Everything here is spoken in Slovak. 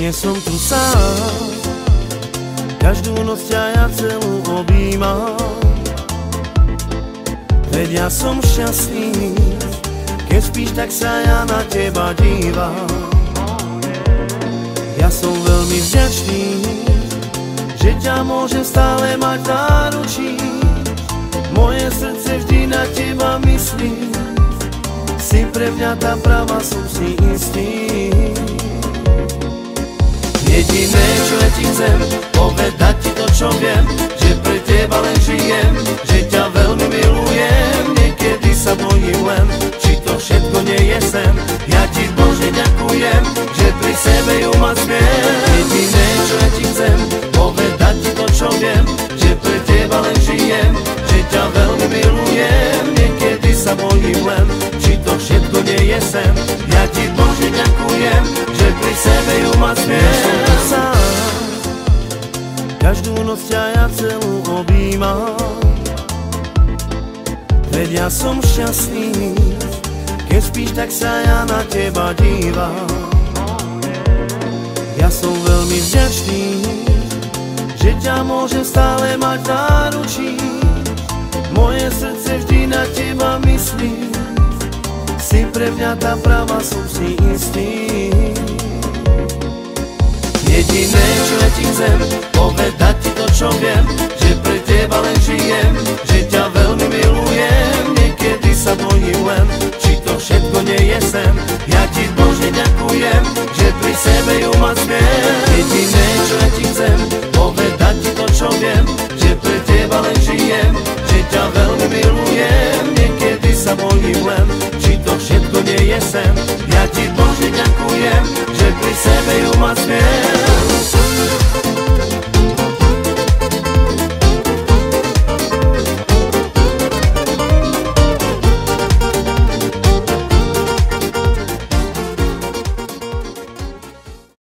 Nie som tu sám, každú noc ťa ja celú objímam. Veď ja som šťastný, keď spíš, tak sa ja na teba dívam. Ja som veľmi vďačný, že ťa môžem stále mať v náručí. Moje srdce vždy na teba myslí, si pre mňa tá pravá, som si istý. Jediné, čo ja ti chcem, povedať ti to, čo viem, že pre teba len žijem, že ťa veľmi milujem. Niekedy sa bojím len, či to všetko nie je sen. Ja ti Bože ďakujem, že pri sebe ju mať smiem. Jediné, čo ja ti chcem, povedať ti to, čo viem, že pre teba len žijem, že ťa veľmi milujem. Niekedy sa bojím len, či to všetko nie je sen. Ja ti Bože ďakujem, že pri sebe ju mať smiem. Každú noc ťa ja celú objímam. Veď ja som šťastný, keď spíš, tak sa ja na teba dívam. Ja som veľmi vďačný, že ťa môžem stále mať v náručí. Moje srdce vždy na teba myslí, si pre mňa tá pravá, som si istý. Jediné, čo ja ti chcem,